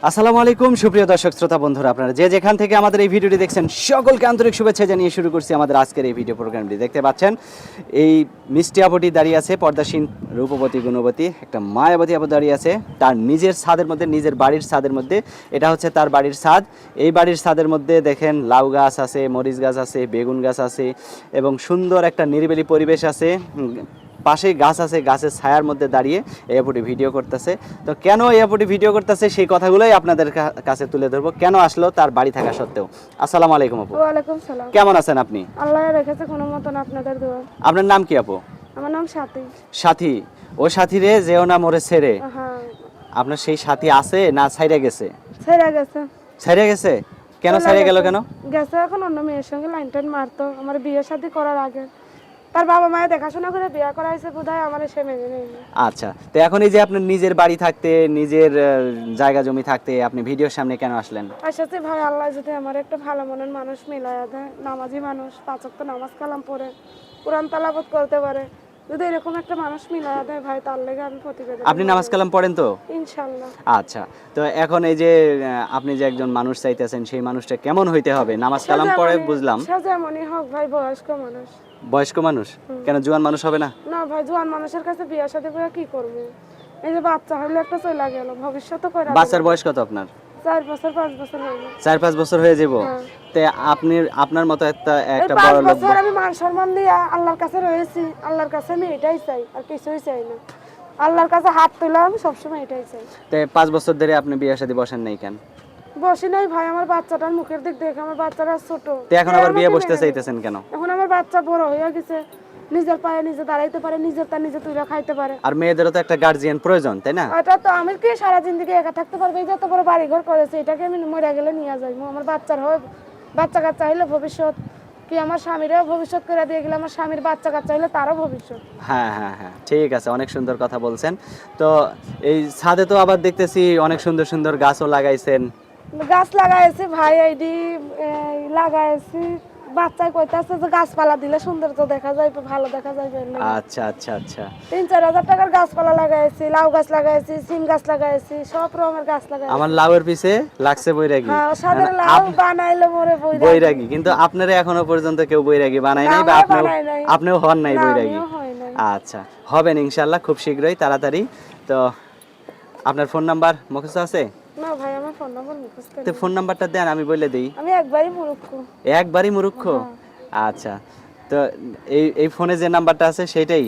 আসসালামু আলাইকুম সুপ্রিয় দর্শক শ্রোতা বন্ধুরা, আপনারা যে যেখান থেকে আমাদের এই ভিডিওটি দেখছেন সকলকে আন্তরিক শুভেচ্ছা জানিয়ে শুরু করছি আমাদের আজকের এই ভিডিও প্রোগ্রামটি। দেখতে পাচ্ছেন এই মিষ্টি আপুটি দাঁড়িয়ে আছে, পর্দাসীন রূপবতী গুণবতী একটা মায়াবতী আপু দাঁড়িয়ে আছে তার নিজের ছাদের মধ্যে, নিজের বাড়ির ছাদের মধ্যে। এটা হচ্ছে তার বাড়ির ছাদ। এই বাড়ির ছাদের মধ্যে দেখেন লাউ গাছ আছে, মরিচ গাছ আছে, বেগুন গাছ আছে এবং সুন্দর একটা নিরিবিলি পরিবেশ আছে। পাশে গাছ আছে, গাছের ছায়ার মধ্যে দাঁড়িয়ে এই আপুটি ভিডিও করতেছে। তো কেন এই আপুটি ভিডিও করতেছে সেই কথাগুলোই আপনাদের কাছে তুলে ধরবো, কেন আসলো তার বাড়ি থাকা সত্ত্বেও। আসসালামু আলাইকুম আপু। ওয়ালাইকুম সালাম। কেমন আছেন আপনি? আল্লাহ রেখেছে কোনো মতন, আপনাদের দোয়া। আপনার নাম কি আপু? আমার নাম সাথী। সাথী? ও সাথী রে যেও না মোরে ছেড়ে। হ্যাঁ। আপনার সেই সাথী আছে না ছাইড়া গেছে? ছেড়ে গেছে। ছাইড়া গেছে? কেন চলে ছাইড়া গেল গেছে। কেন? গেছে এখন অন্য মেয়ের সঙ্গে লাইন টাইন মারতো আমার বিয়ে শাদী করার আগে। তার বাবা মায়ের দেখাশোনা করে বিয়ে করাইছে, বোধহয় আমার সে মেনে নেয়নি। আচ্ছা, তো এখন এই যে আপনার নিজের বাড়ি থাকতে, নিজের জায়গা জমি থাকতে আপনি ভিডিওর সামনে কেন আসলেন? আসলে ভাই আল্লাহ যদি আমার একটা ভালো মনের মানুষ মিলাইয়া দেয়, নামাজি মানুষ, 5 ওয়াক্ত নামাজ কালাম পড়ে কোরআন তেলাওয়াত করতে পারে, যদি এরকম একটা মানুষ মিলাইয়া দেয় ভাই, তার লেগে আমি প্রতিবেদন। আপনি নামাজ কালাম পড়েন তো? ইনশাআল্লাহ। আচ্ছা, তো এখন এই যে আপনি যে একজন মানুষ চাইতেছেন, সেই মানুষটা কেমন হইতে হবে? নামাজ কালাম পড়ে বুঝলাম। সে যেমনই হোক ভাই, বয়স্ক মানুষ। বয়স্ক মানুষ? কেন জোয়ান মানুষ হবে না? না ভাই, জোয়ান মানুষের কাছে বিয়ে শাদী করে কি করবে? এই যে বাচ্চা হইলে একটা চলে গেল, ভবিষ্যতে কইরা বাচ্চার বয়স কত আপনার? 4 বছর 5 বছর হয়ে গেল। 4-5 বছর হয়ে যাব? হ্যাঁ। তে আপনার মতো একটা এই একটা 5 বড় লোক। বছর আমি মান সম্মান দিয়ে আল্লাহর কাছে রয়েছি, আল্লাহর কাছে আমি এটাই চাই, আর কিছুই চাই না। আল্লাহর কাছে হাত তুলে আমি সবসময় এটাই চাই। তে 5 বছর ধরে আপনি বিয়ে শাদী বসেন নাই কেন? বসি নাই ভাই, আমার বাচ্চাটার মুখের দিক দেখে, আমার বাচ্চাটা ছোট। তে এখন আবার বিয়ে বসতে চাইতেছেন কেন? এখন আমার বাচ্চা বড় হয়ে গেছে, নিজের পায়ে নিজে দাঁড়াইতে পারে, নিজেরটা নিজে তুলে খাইতে পারে। আর মেয়েদেরও তো একটা গার্জিয়ান প্রয়োজন, তাই না? এটা তো আমি কি সারা জিন্দগি একা থাকতে পারবো? এই যে এত বড় বাড়ি ঘর করেছে, এটাকে আমি মরে গেলে নিয়ে যাইবো। আমার বাচ্চার হয়, বাচ্চা কাচ্চা হইলে ভবিষ্যৎ কি, আমার স্বামীরও ভবিষ্যৎ করে দিয়ে গেলে আমার স্বামীর বাচ্চা কাচ্চা হইলে তারও ভবিষ্যৎ। হ্যাঁ হ্যাঁ হ্যাঁ, ঠিক আছে, অনেক সুন্দর কথা বলছেন। তো এই ছাদে তো আবার দেখতেছি অনেক সুন্দর সুন্দর গাছও লাগাইছেন। গাছ লাগাইছি ভাই, এইডি লাগাইছি। বাচ্চায় কইতাছে যে গাছপালা দিলে সুন্দর তো দেখা যায়, ভালো দেখা যায়। আচ্ছা আচ্ছা আচ্ছা। 3-4 হাজার টাকার গাছপালা লাগাইছি, লাউ গাছ লাগাইছি, সিম গাছ লাগাইছি, সব রকমের গাছ লাগাইছি। আমার লাউয়ের পিছে লাগছে বৈরাগী। হ্যাঁ, সাদের লাউ বানাইলে মোরে বৈরাগী, কিন্তু আপনারা এখনো পর্যন্ত কেউ বৈরাগী বানায় নাই, বা আপনিও হন নাই বৈরাগী। আচ্ছা, হবেন ইনশাআল্লাহ খুব শীঘ্রই, তাড়াতাড়ি। তো আপনার ফোন নাম্বার মুখস্থ আছে? না ভাই, আমার ফোন নাম্বার মুখস্থ নেই। তো ফোন নাম্বারটা দেন, আমি বলে দেই। আমি একবারই মূর্খ। একবারই মূর্খ? আচ্ছা, তো এই ফোনে যে নাম্বারটা আছে সেটাই?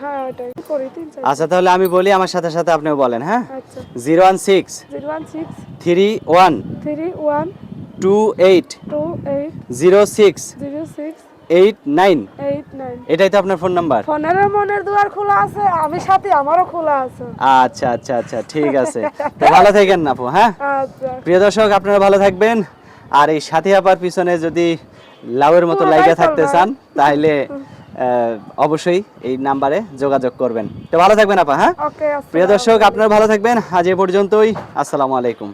হ্যাঁ, ওটাই করি 3-4। আচ্ছা, তাহলে আমি বলি, আমার সাথে সাথে আপনিও বলেন। হ্যাঁ, আচ্ছা। 016 016 31 31 28 28 06 06 89। 89। এটাই তো আপনার ফোন নাম্বার? ফোনের মনের দুয়ার খোলা আছে, আমি সাথে আমারও খোলা আছে। আচ্ছা আচ্ছা আচ্ছা, ঠিক আছে। তো ভালো থাকেন আপু। হ্যাঁ, আচ্ছা। প্রিয় দর্শক, আপনারা ভালো থাকবেন। আর এই সাথী আপার পিছনে যদি লাউয়ের মতো লাইগা থাকতে চান, তাহলে অবশ্যই এই নাম্বারে যোগাযোগ করবেন। তো ভালো থাকবেন আপা। হ্যাঁ, ওকে। প্রিয় দর্শক, আপনারা ভালো থাকবেন। আজ এ পর্যন্তই। আসসালামু আলাইকুম।